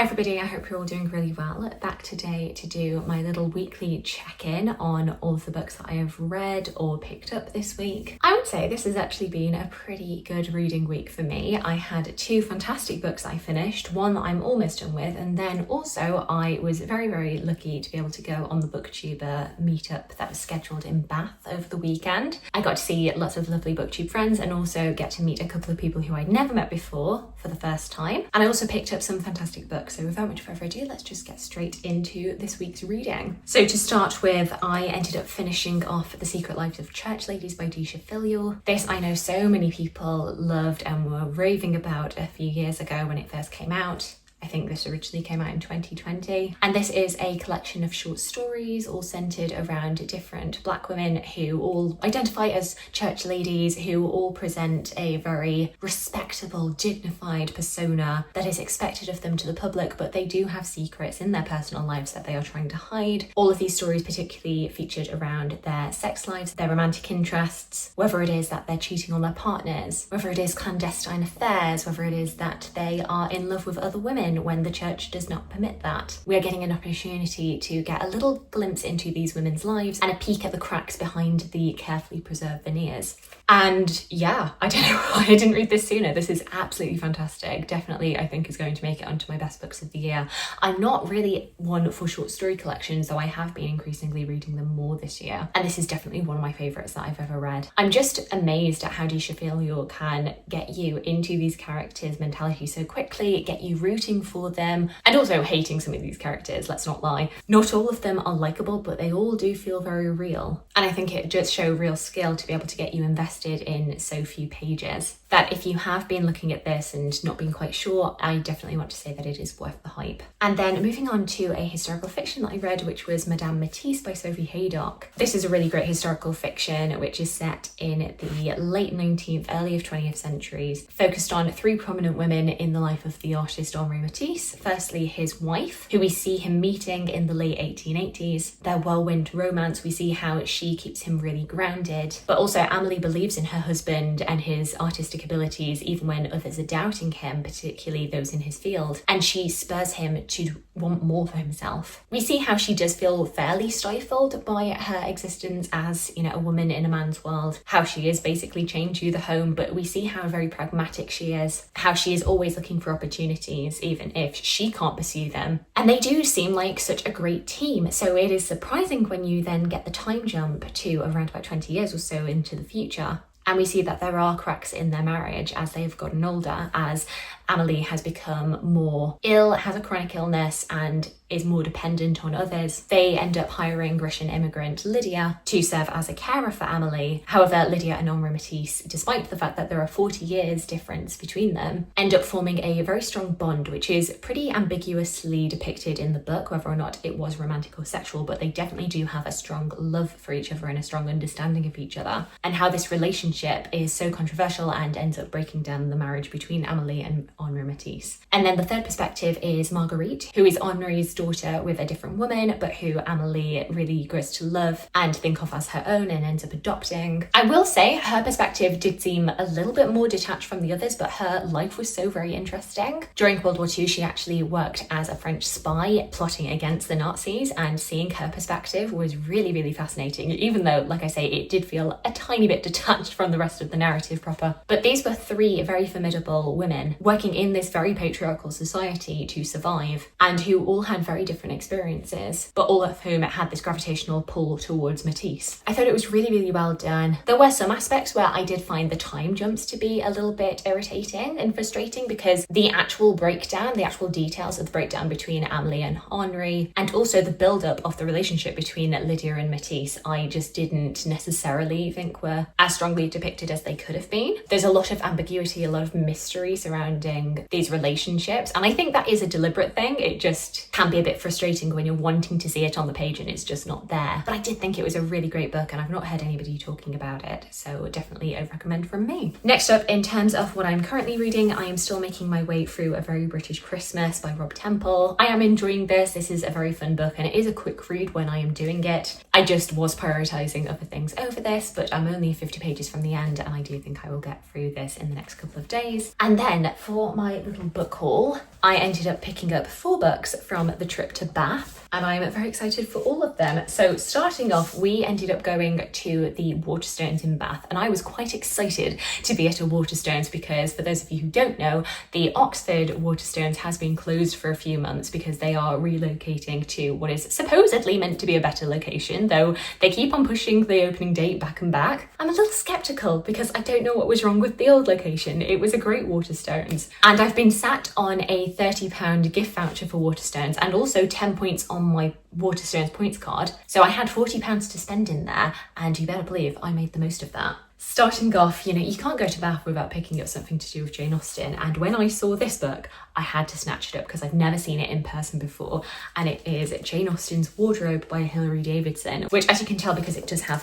Hi everybody, I hope you're all doing really well. Back today to do my little weekly check-in on all of the books that I have read or picked up this week. I would say this has actually been a pretty good reading week for me. I had two fantastic books I finished, one that I'm almost done with, and then also I was very lucky to be able to go on the booktuber meetup that was scheduled in Bath over the weekend. I got to see lots of lovely booktube friends and also get to meet a couple of people who I'd never met before for the first time. And I also picked up some fantastic books. So without much further ado, let's just get straight into this week's reading. So to start with, I ended up finishing off The Secret Lives of Church Ladies by Disha Filial. This I know so many people loved and were raving about a few years ago when it first came out. I think this originally came out in 2020. And this is a collection of short stories all centered around different Black women who all identify as church ladies, who all present a very respectable, dignified persona that is expected of them to the public, but they do have secrets in their personal lives that they are trying to hide. All of these stories particularly featured around their sex lives, their romantic interests, whether it is that they're cheating on their partners, whether it is clandestine affairs, whether it is that they are in love with other women when the church does not permit that. We are getting an opportunity to get a little glimpse into these women's lives and a peek at the cracks behind the carefully preserved veneers. And yeah, I don't know why I didn't read this sooner. This is absolutely fantastic. Definitely, I think is going to make it onto my best books of the year. I'm not really one for short story collections, though I have been increasingly reading them more this year. And this is definitely one of my favourites that I've ever read. I'm just amazed at how Disha Filial can get you into these characters' mentality so quickly, get you rooting for them, and also hating some of these characters, let's not lie. Not all of them are likeable, but they all do feel very real. And I think it just shows real skill to be able to get you invested in so few pages, that if you have been looking at this and not been quite sure, I definitely want to say that it is worth the hype. And then moving on to a historical fiction that I read, which was Madame Matisse by Sophie Haydock. This is a really great historical fiction which is set in the late 19th, early 20th centuries, focused on three prominent women in the life of the artist Henri Matisse. Firstly, his wife, who we see him meeting in the late 1880s. Their whirlwind romance, we see how she keeps him really grounded, but also Amelie believes in her husband and his artistic abilities even when others are doubting him, particularly those in his field, and she spurs him to want more for himself. We see how she does feel fairly stifled by her existence as, a woman in a man's world, how she is basically chained to the home, but we see how very pragmatic she is, how she is always looking for opportunities even if she can't pursue them. And they do seem like such a great team, so it is surprising when you then get the time jump to around about 20 years or so into the future. And we see that there are cracks in their marriage as they have gotten older, as Amelie has become more ill, has a chronic illness, and is more dependent on others. They end up hiring Russian immigrant Lydia to serve as a carer for Amelie. However, Lydia and Henri Matisse, despite the fact that there are 40 years difference between them, end up forming a very strong bond, which is pretty ambiguously depicted in the book, whether or not it was romantic or sexual, but they definitely do have a strong love for each other and a strong understanding of each other, and how this relationship is so controversial and ends up breaking down the marriage between Amelie and Henri Matisse. And then the third perspective is Marguerite, who is Henri's daughter with a different woman, but who Amelie really grows to love and think of as her own and ends up adopting. I will say her perspective did seem a little bit more detached from the others, but her life was so very interesting. During World War II, she actually worked as a French spy plotting against the Nazis, and seeing her perspective was really fascinating, even though, like I say, it did feel a tiny bit detached from the rest of the narrative proper. But these were three very formidable women working in this very patriarchal society to survive, and who all had very different experiences, but all of whom had this gravitational pull towards Matisse. I thought it was really well done. There were some aspects where I did find the time jumps to be a little bit irritating and frustrating, because the actual breakdown, the actual details of the breakdown between Amelie and Henri, and also the build-up of the relationship between Lydia and Matisse, I just didn't necessarily think were as strongly depicted as they could have been. There's a lot of ambiguity, a lot of mystery surrounding these relationships, and I think that is a deliberate thing. It just can be a bit frustrating when you're wanting to see it on the page and it's just not there. But I did think it was a really great book, and I've not heard anybody talking about it, so definitely a recommend from me. Next up, in terms of what I'm currently reading, I am still making my way through A Very British Christmas by Rob Temple. I am enjoying this. This is a very fun book, and it is a quick read when I am doing it. I just was prioritising other things over this, but I'm only 50 pages from the end, and I do think I will get through this in the next couple of days. And then for for my little book haul, I ended up picking up 4 books from the trip to Bath, and I'm very excited for all of them. So starting off, we ended up going to the Waterstones in Bath, and I was quite excited to be at a Waterstones because, for those of you who don't know, the Oxford Waterstones has been closed for a few months because they are relocating to what is supposedly meant to be a better location, though they keep on pushing the opening date back and back. I'm a little sceptical because I don't know what was wrong with the old location. It was a great Waterstones, and I've been sat on a £30 gift voucher for Waterstones and also 10 points on my Waterstones points card. So I had £40 to spend in there, and you better believe I made the most of that. Starting off, you know, you can't go to Bath without picking up something to do with Jane Austen, and when I saw this book, I had to snatch it up because I've never seen it in person before, and it is Jane Austen's Wardrobe by Hilary Davidson, which, as you can tell because it does have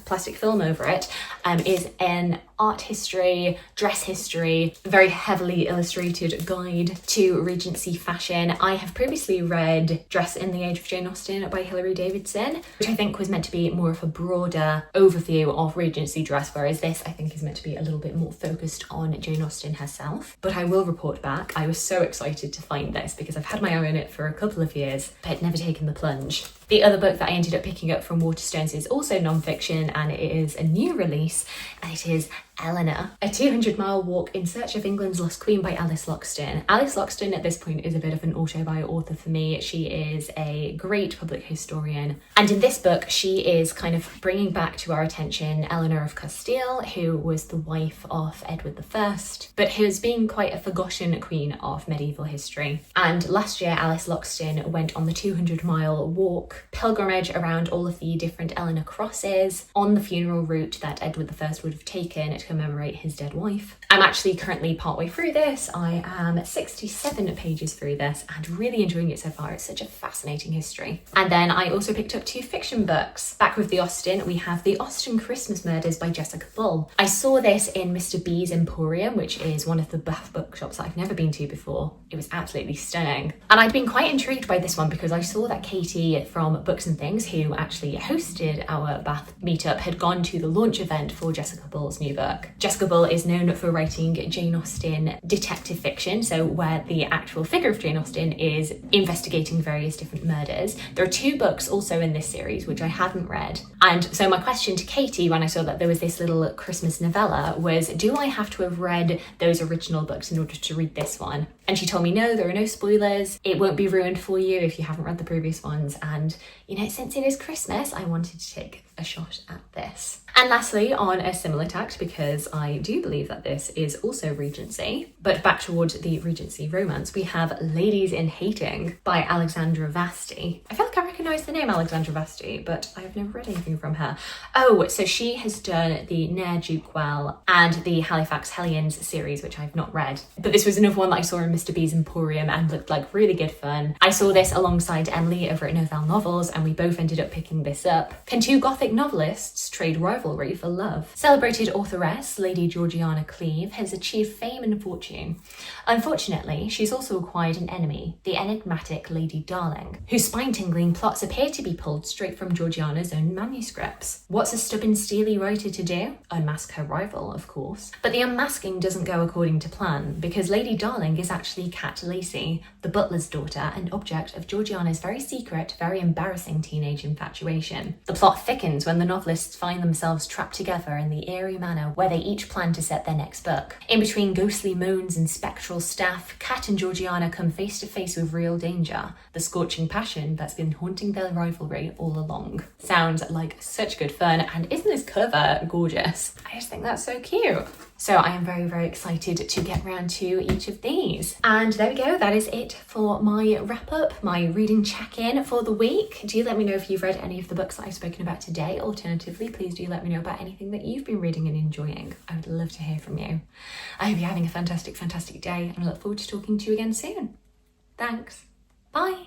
plastic film over it, is an art history, dress history, very heavily illustrated guide to Regency fashion. I have previously read Dress in the Age of Jane Austen by Hilary Davidson, which I think was meant to be more of a broader overview of Regency dress, whereas this I think is meant to be a little bit more focused on Jane Austen herself. But I will report back, I was so excited to find this because I've had my eye on it for a couple of years but had never taken the plunge. The other book that I ended up picking up from Waterstones is also non-fiction, and it is a new release, and it is Eleanor, a 200-mile walk in search of England's lost queen by Alice Loxton. Alice Loxton at this point is a bit of an autobi author for me. She is a great public historian, and in this book she is kind of bringing back to our attention Eleanor of Castile, who was the wife of Edward I, but who has been quite a forgotten queen of medieval history. And last year Alice Loxton went on the 200-mile walk pilgrimage around all of the different Eleanor crosses on the funeral route that Edward I would have taken to commemorate his dead wife. I'm actually currently partway through this. I am 67 pages through this and really enjoying it so far. It's such a fascinating history. And then I also picked up 2 fiction books. Back with the Austen, we have The Austen Christmas Murders by Jessica Bull. I saw this in Mr. B's Emporium, which is one of the Bath bookshops that I've never been to before. It was absolutely stunning. And I'd been quite intrigued by this one because I saw that Katie from Books and Things, who actually hosted our Bath meetup, had gone to the launch event for Jessica Bull's new book. Jessica Bull is known for writing Jane Austen detective fiction, so where the actual figure of Jane Austen is investigating various different murders. There are 2 books also in this series which I hadn't read, and so my question to Katie when I saw that there was this little Christmas novella was, do I have to have read those original books in order to read this one? And she told me no, there are no spoilers, it won't be ruined for you if you haven't read the previous ones, and you know, since it is Christmas, I wanted to take a shot at this. And lastly, on a similar tact, because I do believe that this is also Regency, but back towards the Regency romance, we have Ladies in Haydock by Alexandra Vasti. I feel like I recognise the name Alexandra Vasti, but I have never read anything from her. Oh, so she has done the Ne'er Duke Well and the Halifax Hellions series, which I've not read. But this was another one that I saw in Mr. B's Emporium and looked like really good fun. I saw this alongside Emily over at Novell Novels, and we both ended up picking this up. Can 2 Gothic novelists trade rivalry for love? Celebrated authoress Lady Georgiana Cleeve has achieved fame and fortune. Unfortunately, she's also acquired an enemy, the enigmatic Lady Darling, whose spine-tingling plots appear to be pulled straight from Georgiana's own manuscripts. What's a stubborn, steely writer to do? Unmask her rival, of course. But the unmasking doesn't go according to plan, because Lady Darling is actually Cat Lacey, the butler's daughter and object of Georgiana's very secret, very embarrassing teenage infatuation. The plot thickens when the novelists find themselves trapped together in the eerie manor where they each plan to set their next book. In between ghostly moans and spectral staff, Cat and Georgiana come face to face with real danger, the scorching passion that's been haunting their rivalry all along. Sounds like such good fun, and isn't this cover gorgeous? I just think that's so cute. So I am very, very excited to get round to each of these. And there we go, that is it for my wrap up, my reading check-in for the week. Do let me know if you've read any of the books that I've spoken about today. Alternatively, please do let me know about anything that you've been reading and enjoying. I would love to hear from you. I hope you're having a fantastic, fantastic day, and I look forward to talking to you again soon. Thanks. Bye.